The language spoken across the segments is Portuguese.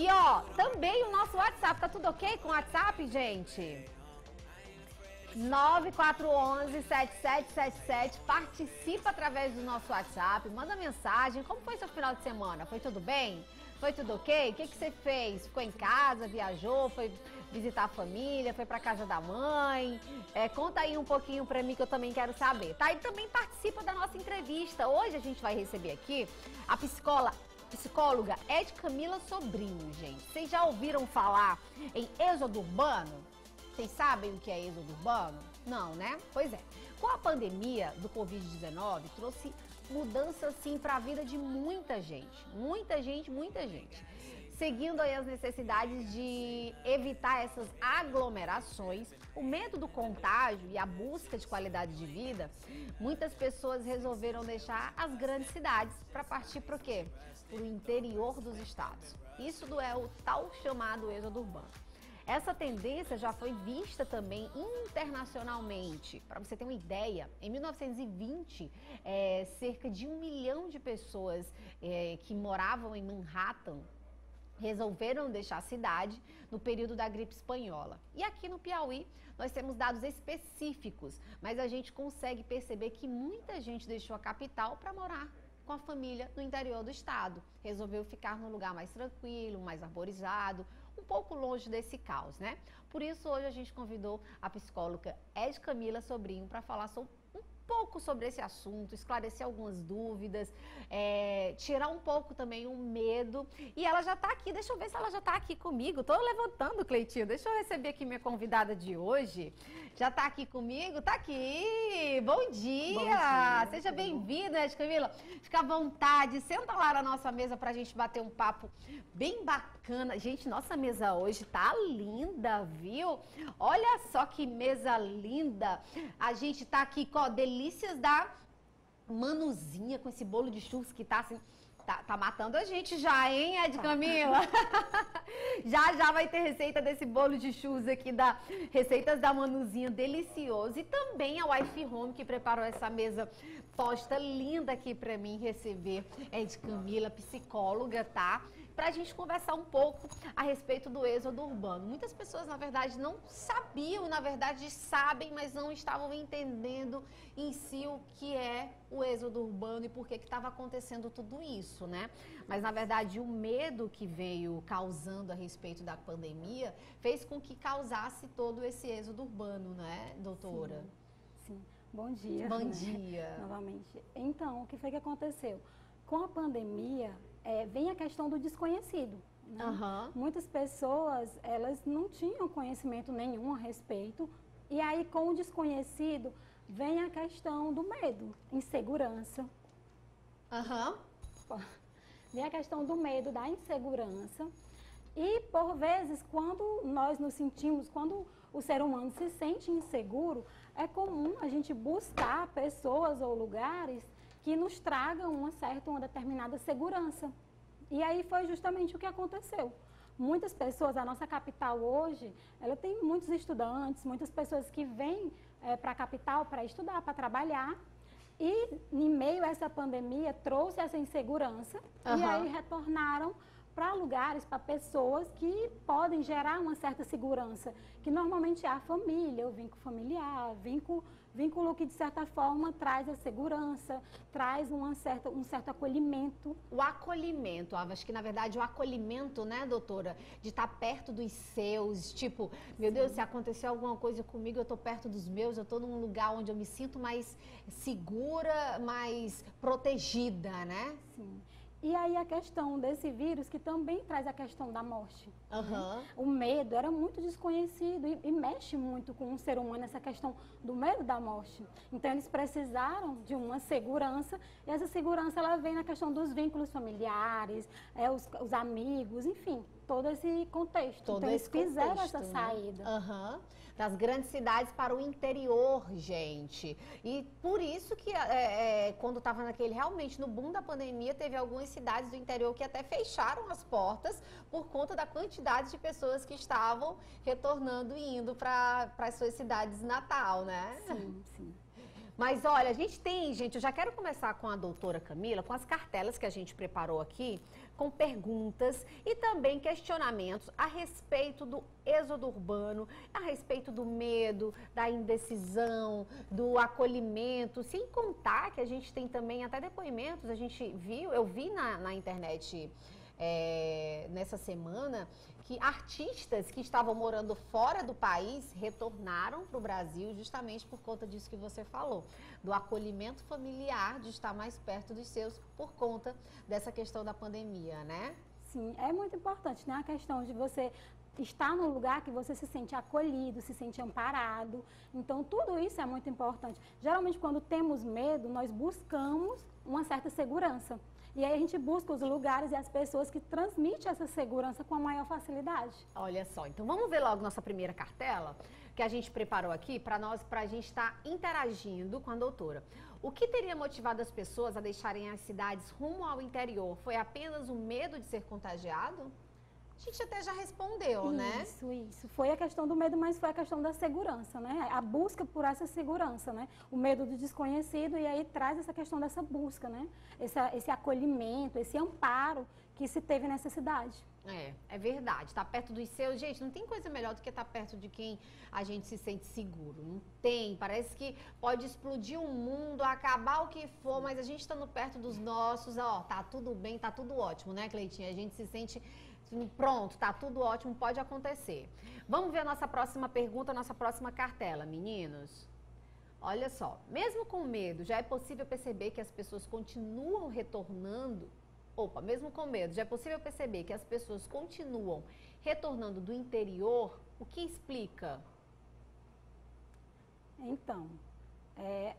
E ó, também o nosso WhatsApp, tá tudo ok com o WhatsApp, gente? 9411-7777, participa através do nosso WhatsApp, manda mensagem. Como foi seu final de semana? Foi tudo bem? Foi tudo ok? O que você fez? Ficou em casa, viajou, foi visitar a família, foi pra casa da mãe? Conta aí um pouquinho pra mim que eu também quero saber, tá? E também participa da nossa entrevista. Hoje a gente vai receber aqui a psicóloga Edcamila Sobrinho, gente. Vocês já ouviram falar em êxodo urbano? Vocês sabem o que é êxodo urbano? Não, né? Pois é. Com a pandemia do Covid-19, trouxe mudança, assim, para a vida de muita gente. Muita gente, muita gente. Seguindo aí as necessidades de evitar essas aglomerações, o medo do contágio e a busca de qualidade de vida, muitas pessoas resolveram deixar as grandes cidades para partir para o quê? Para o interior dos estados. Isso é o tal chamado êxodo urbano. Essa tendência já foi vista também internacionalmente. Para você ter uma ideia, em 1920, cerca de 1 milhão de pessoas que moravam em Manhattan resolveram deixar a cidade no período da gripe espanhola. E aqui no Piauí, nós temos dados específicos, mas a gente consegue perceber que muita gente deixou a capital para morar com a família no interior do estado. Resolveu ficar num lugar mais tranquilo, mais arborizado, um pouco longe desse caos, né? Por isso, hoje a gente convidou a psicóloga Edcamila Sobrinho para falar um pouco sobre esse assunto, esclarecer algumas dúvidas, tirar um pouco também o medo. E ela já está aqui, deixa eu ver se ela já está aqui comigo. Tô levantando, Cleitinho, deixa eu receber aqui minha convidada de hoje. Já está aqui comigo? Tá aqui! Bom dia! Bom dia, seja bem-vinda, Edcamila. Fica à vontade, senta lá na nossa mesa pra gente bater um papo bem bacana. Gente, nossa mesa hoje tá linda, viu? Olha só que mesa linda. A gente tá aqui com delícias da Manuzinha, com esse bolo de churros que tá assim, tá matando a gente já, hein, Edcamila? Já vai ter receita desse bolo de churros aqui, receitas da Manuzinha, delicioso. E também a Wife Home, que preparou essa mesa posta linda aqui pra mim receber Edcamila, psicóloga, tá? Pra gente conversar um pouco a respeito do êxodo urbano. Muitas pessoas, na verdade, não sabiam, na verdade sabem, mas não estavam entendendo em si o que é o êxodo urbano e por que estava acontecendo tudo isso, né? Mas, na verdade, o medo que veio causando a respeito da pandemia fez com que causasse todo esse êxodo urbano, né, doutora? Sim. Bom dia. Bom dia. Novamente. Então, o que foi que aconteceu? Com a pandemia, vem a questão do desconhecido. Né? Muitas pessoas, elas não tinham conhecimento nenhum a respeito. E aí, com o desconhecido, vem a questão do medo, insegurança. Vem a questão do medo, da insegurança. E, por vezes, quando nós nos sentimos, quando o ser humano se sente inseguro, é comum a gente buscar pessoas ou lugares que nos tragam uma determinada segurança. E aí foi justamente o que aconteceu. Muitas pessoas, a nossa capital hoje, ela tem muitos estudantes, muitas pessoas que vêm para a capital para estudar, para trabalhar. E, em meio a essa pandemia, trouxe essa insegurança e aí retornaram para lugares, para pessoas que podem gerar uma certa segurança, que normalmente é a família, o vínculo familiar, vínculo que de certa forma traz a segurança, traz um certo acolhimento. O acolhimento, acho que na verdade o acolhimento, né, doutora, de estar perto dos seus, tipo, meu Deus, se acontecer alguma coisa comigo, eu estou perto dos meus, eu estou num lugar onde eu me sinto mais segura, mais protegida, né? Sim. E aí a questão desse vírus que também traz a questão da morte. Né? O medo era muito desconhecido e mexe muito com o ser humano essa questão do medo da morte. Então eles precisaram de uma segurança e essa segurança ela vem na questão dos vínculos familiares, os amigos, enfim, todo esse contexto. Todo então eles fizeram essa saída. Das grandes cidades para o interior, gente. E por isso que quando estava realmente no boom da pandemia, teve algumas cidades do interior que até fecharam as portas por conta da quantidade de pessoas que estavam retornando e indo para as suas cidades natal, né? Sim, sim. Mas olha, a gente tem, gente, eu já quero começar com a doutora Camila, com as cartelas que a gente preparou aqui, com perguntas e também questionamentos a respeito do êxodo urbano, a respeito do medo, da indecisão, do acolhimento, sem contar que a gente tem também até depoimentos, a gente viu, eu vi na internet nessa semana, que artistas que estavam morando fora do país retornaram para o Brasil justamente por conta disso que você falou, do acolhimento familiar, de estar mais perto dos seus por conta dessa questão da pandemia, né? Sim, é muito importante, né? A questão de você estar num lugar que você se sente acolhido, se sente amparado. Então, tudo isso é muito importante. Geralmente, quando temos medo, nós buscamos uma certa segurança. E aí a gente busca os lugares e as pessoas que transmitem essa segurança com a maior facilidade. Olha só, então vamos ver logo nossa primeira cartela que a gente preparou aqui para a gente estar interagindo com a doutora. O que teria motivado as pessoas a deixarem as cidades rumo ao interior? Foi apenas o medo de ser contagiado? A gente até já respondeu, né? Isso. Foi a questão do medo, mas foi a questão da segurança, né? A busca por essa segurança, né? O medo do desconhecido e aí traz essa questão dessa busca, né? Esse acolhimento, esse amparo que se teve nessa cidade. É verdade. Estar perto dos seus, gente, não tem coisa melhor do que estar perto de quem a gente se sente seguro. Não tem. Parece que pode explodir o mundo, acabar o que for, mas a gente estando perto dos nossos, ó, tá tudo bem, tá tudo ótimo, né, Cleitinha? A gente se sente pronto, tá tudo ótimo, pode acontecer. Vamos ver a nossa próxima pergunta, a nossa próxima cartela, meninos. Olha só, mesmo com medo, já é possível perceber que as pessoas continuam retornando. Mesmo com medo, já é possível perceber que as pessoas continuam retornando do interior? O que explica? Então,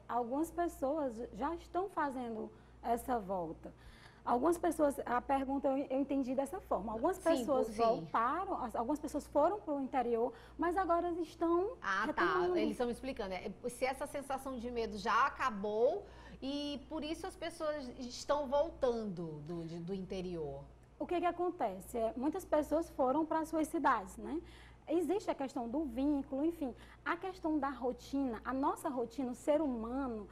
algumas pessoas já estão fazendo essa volta. Algumas pessoas, a pergunta eu entendi dessa forma. Algumas pessoas voltaram, algumas pessoas foram para o interior, mas agora estão retornando. Eles estão me explicando. Se essa sensação de medo já acabou e por isso as pessoas estão voltando do interior. O que acontece? Muitas pessoas foram para as suas cidades, né? Existe a questão do vínculo, enfim, a questão da rotina, a nossa rotina, o ser humano,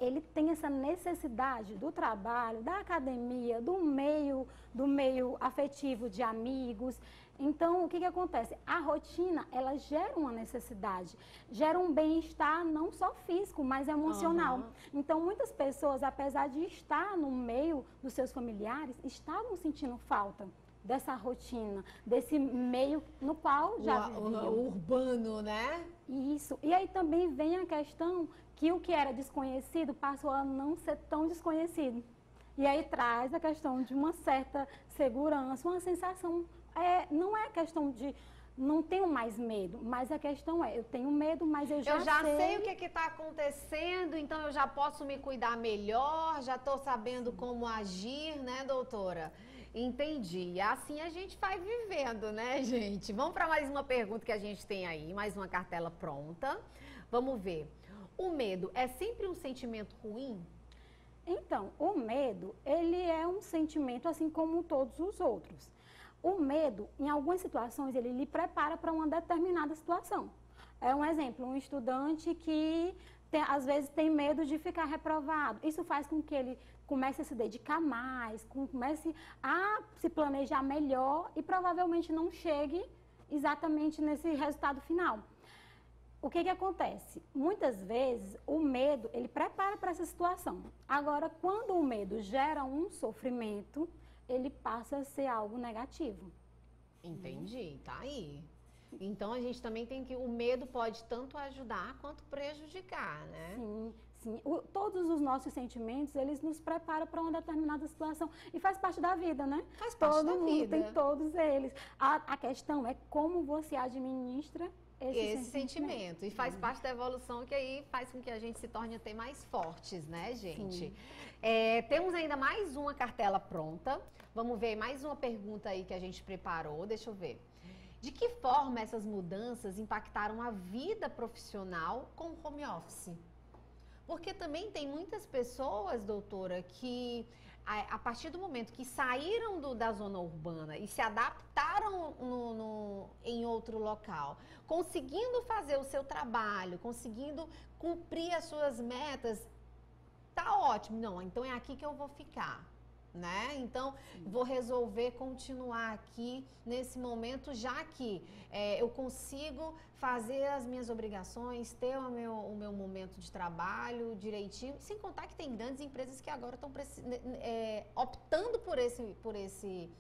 ele tem essa necessidade do trabalho, da academia, do meio afetivo de amigos. Então, o que acontece? A rotina, ela gera uma necessidade, gera um bem-estar não só físico, mas emocional. Então, muitas pessoas, apesar de estar no meio dos seus familiares, estavam sentindo falta dessa rotina, desse meio no qual já viviam. O urbano, né? Isso. E aí também vem a questão que o que era desconhecido passou a não ser tão desconhecido. E aí traz a questão de uma certa segurança, uma sensação. Não é questão de não tenho mais medo, mas a questão eu tenho medo, mas eu já sei o que está acontecendo, então eu já posso me cuidar melhor, já estou sabendo como agir, né, doutora? Entendi. Assim a gente vai vivendo, né, gente? Vamos para mais uma pergunta que a gente tem aí, mais uma cartela pronta. Vamos ver. O medo é sempre um sentimento ruim? Então, o medo, ele é um sentimento assim como todos os outros. O medo, em algumas situações, ele lhe prepara para uma determinada situação. É um exemplo, um estudante que às vezes tem medo de ficar reprovado. Isso faz com que ele comece a se dedicar mais, comece a se planejar melhor e provavelmente não chegue exatamente nesse resultado final. O que acontece? Muitas vezes o medo, ele prepara para essa situação. Agora, quando o medo gera um sofrimento, ele passa a ser algo negativo. Entendi, tá aí. Então a gente também tem que, o medo pode tanto ajudar quanto prejudicar, né? Sim. Todos os nossos sentimentos, eles nos preparam para uma determinada situação. E faz parte da vida, né? Faz parte da vida. Todo mundo tem todos eles. A questão é como você administra esse sentimento. E faz parte da evolução, que aí faz com que a gente se torne até mais fortes, né, gente? Temos ainda mais uma cartela pronta. Vamos ver mais uma pergunta aí que a gente preparou. Deixa eu ver. De que forma essas mudanças impactaram a vida profissional com o home office? Porque também tem muitas pessoas, doutora, que a partir do momento que saíram da zona urbana e se adaptaram em outro local, conseguindo fazer o seu trabalho, conseguindo cumprir as suas metas, tá ótimo. Não, então é aqui que eu vou ficar. Né? Então, vou resolver continuar aqui nesse momento, já que eu consigo fazer as minhas obrigações, ter o meu momento de trabalho direitinho, sem contar que tem grandes empresas que agora estão optando por esse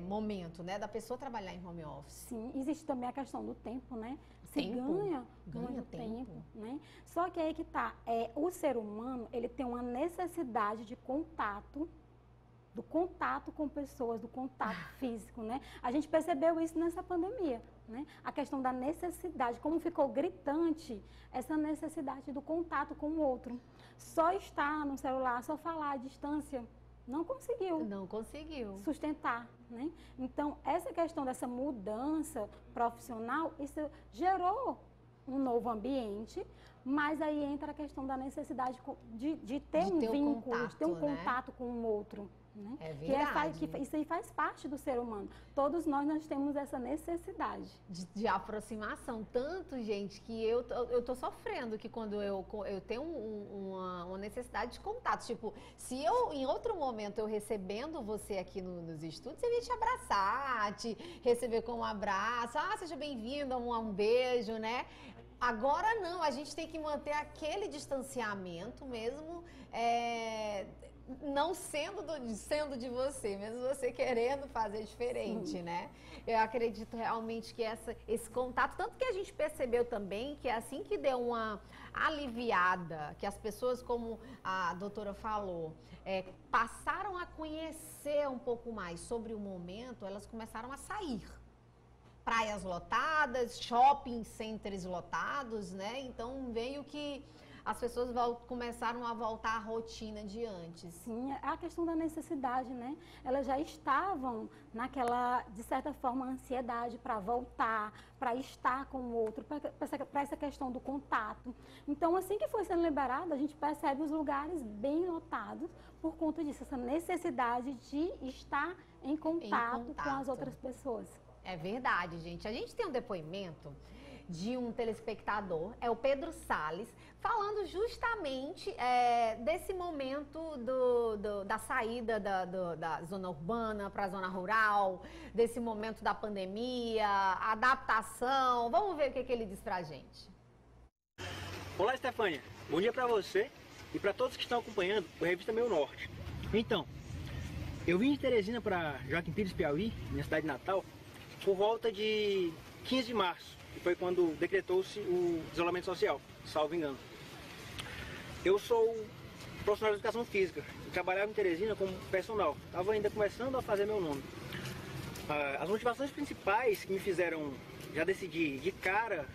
momento, né, da pessoa trabalhar em home office. Sim, existe também a questão do tempo, né? Se Tempo? ganha Ganha muito tempo, né? Só que aí que tá, o ser humano, ele tem uma necessidade de contato, do contato com pessoas, do contato físico, né? A gente percebeu isso nessa pandemia, né? A questão da necessidade, como ficou gritante essa necessidade do contato com o outro. Só estar no celular, só falar à distância, não conseguiu. Não conseguiu Sustentar, né? Então, essa questão dessa mudança profissional, isso gerou um novo ambiente, mas aí entra a questão da necessidade de ter um vínculo, contato, de ter um né? contato com o outro. Né? É verdade. Isso aí faz parte do ser humano. Todos nós temos essa necessidade. De aproximação. Tanto, gente, que eu tô sofrendo que quando eu tenho uma necessidade de contato. Tipo, se eu, em outro momento, eu recebendo você aqui nos estúdios, eu ia te abraçar, te receber com um abraço. Ah, seja bem-vindo, um beijo, né? Agora não, a gente tem que manter aquele distanciamento mesmo, não sendo de você, mesmo você querendo fazer diferente, Sim. né? Eu acredito realmente que esse contato, tanto que a gente percebeu também que assim que deu uma aliviada, que as pessoas, como a doutora falou, passaram a conhecer um pouco mais sobre o momento, elas começaram a sair. Praias lotadas, shopping centers lotados, né? Então, meio que as pessoas começaram a voltar à rotina de antes. Sim, a questão da necessidade, né? Elas já estavam naquela, de certa forma, ansiedade para voltar, para estar com o outro, para essa questão do contato. Então, assim que foi sendo liberado, a gente percebe os lugares bem lotados por conta disso, essa necessidade de estar em contato com as outras pessoas. É verdade, gente. A gente tem um depoimento de um telespectador, é o Pedro Salles, falando justamente desse momento da saída da zona urbana para a zona rural, desse momento da pandemia, adaptação. Vamos ver o que ele diz pra gente. Olá, Estefânia. Bom dia para você e para todos que estão acompanhando a Revista Meio Norte. Então, eu vim de Teresina para Joaquim Pires, Piauí, minha cidade natal, por volta de 15 de março, que foi quando decretou-se o isolamento social, salvo engano. Eu sou profissional de educação física e trabalhava em Teresina como personal. Estava ainda começando a fazer meu nome. As motivações principais que me fizeram já decidir de cara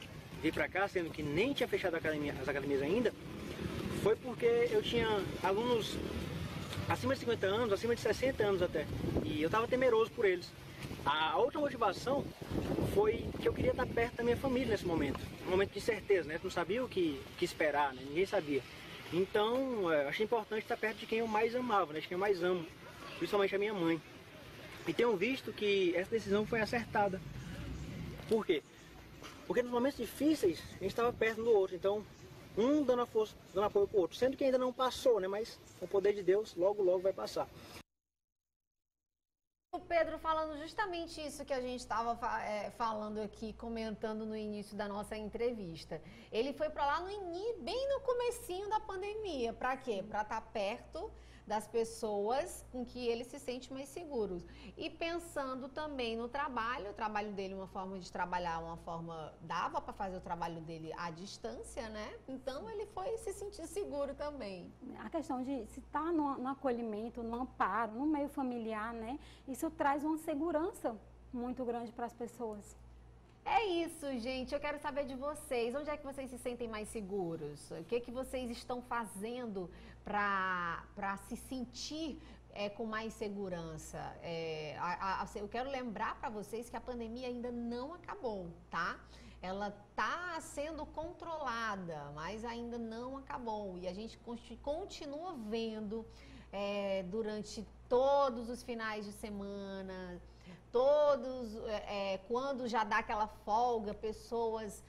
vir para cá, sendo que nem tinha fechado as academias ainda, foi porque eu tinha alunos acima de 50 anos, acima de 60 anos até, e eu estava temeroso por eles. A outra motivação foi que eu queria estar perto da minha família nesse momento, um momento de incerteza, né? Eu não sabia o que esperar, né? Ninguém sabia. Então, achei importante estar perto de quem eu mais amava, né? De quem eu mais amo, principalmente a minha mãe. E tenho visto que essa decisão foi acertada. Por quê? Porque nos momentos difíceis, a gente estava perto um do outro, então um dando força, dando apoio para o outro, sendo que ainda não passou, né? Mas com o poder de Deus, logo, logo vai passar. O Pedro falando justamente isso que a gente estava falando aqui, comentando no início da nossa entrevista. Ele foi para lá bem no comecinho da pandemia. Para quê? Para estar perto das pessoas com que ele se sente mais seguro. E pensando também no trabalho, o trabalho dele, uma forma de trabalhar, dava para fazer o trabalho dele à distância, né? Então ele foi se sentir seguro também. A questão de se estar no acolhimento, no amparo, no meio familiar, né? Isso traz uma segurança muito grande para as pessoas. É isso, gente. Eu quero saber de vocês. Onde é que vocês se sentem mais seguros? O que vocês estão fazendo para se sentir com mais segurança? Eu quero lembrar para vocês que a pandemia ainda não acabou, tá? Ela está sendo controlada, mas ainda não acabou. E a gente continua vendo durante todos os finais de semana, quando já dá aquela folga, pessoas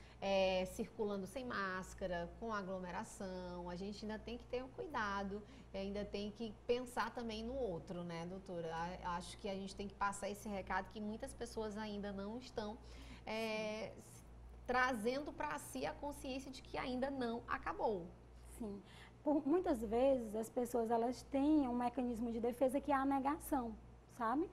circulando sem máscara, com aglomeração. A gente ainda tem que ter um cuidado, ainda tem que pensar também no outro, né, doutora? Acho que a gente tem que passar esse recado que muitas pessoas ainda não estão trazendo para si a consciência de que ainda não acabou. Sim. Muitas vezes as pessoas elas têm um mecanismo de defesa que é a negação, sabe?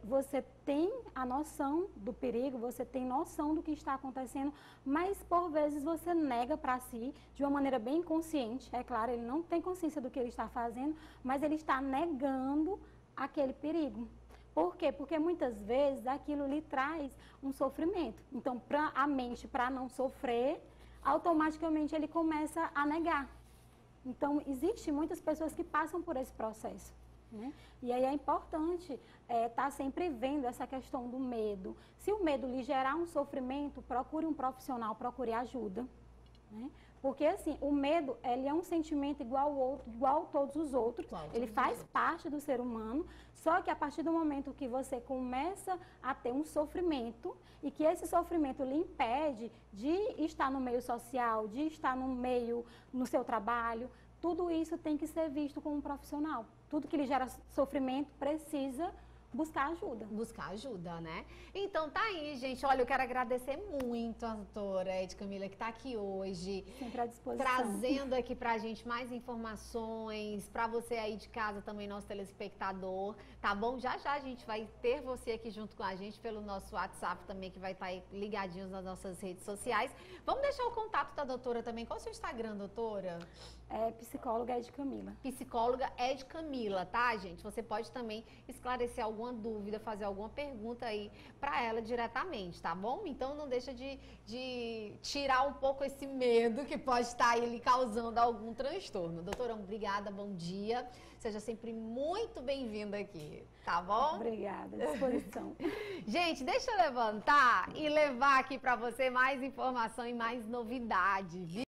Você tem a noção do perigo, você tem noção do que está acontecendo, mas por vezes você nega para si de uma maneira bem inconsciente. É claro, ele não tem consciência do que ele está fazendo, mas ele está negando aquele perigo. Por quê? Porque muitas vezes aquilo lhe traz um sofrimento. Então, a mente, para não sofrer, automaticamente ele começa a negar. Então, existem muitas pessoas que passam por esse processo, né? E aí é importante estar sempre vendo essa questão do medo. Se o medo lhe gerar um sofrimento, procure um profissional, procure ajuda, né? Porque, assim, o medo, ele é um sentimento igual a todos os outros. Ele faz parte do ser humano, só que a partir do momento que você começa a ter um sofrimento e que esse sofrimento lhe impede de estar no meio social, de estar no seu trabalho, tudo isso tem que ser visto como um profissional. Tudo que lhe gera sofrimento precisa buscar ajuda. Buscar ajuda, né? Então tá aí, gente. Olha, eu quero agradecer muito a doutora Ed Camila que tá aqui hoje. Sempre à disposição. Trazendo aqui pra gente mais informações, pra você aí de casa também, nosso telespectador, tá bom? Já já a gente vai ter você aqui junto com a gente pelo nosso WhatsApp também, que vai estar aí ligadinhos nas nossas redes sociais. Vamos deixar o contato da doutora também. Qual é o seu Instagram, doutora? Psicóloga Ed Camila. Psicóloga Ed Camila, tá, gente? Você pode também esclarecer alguma dúvida, fazer alguma pergunta aí pra ela diretamente, tá bom? Então não deixa de tirar um pouco esse medo que pode estar aí lhe causando algum transtorno. Doutora, obrigada, bom dia. Seja sempre muito bem-vinda aqui, tá bom? Obrigada, à disposição. Gente, deixa eu levantar e levar aqui pra você mais informação e mais novidade, viu?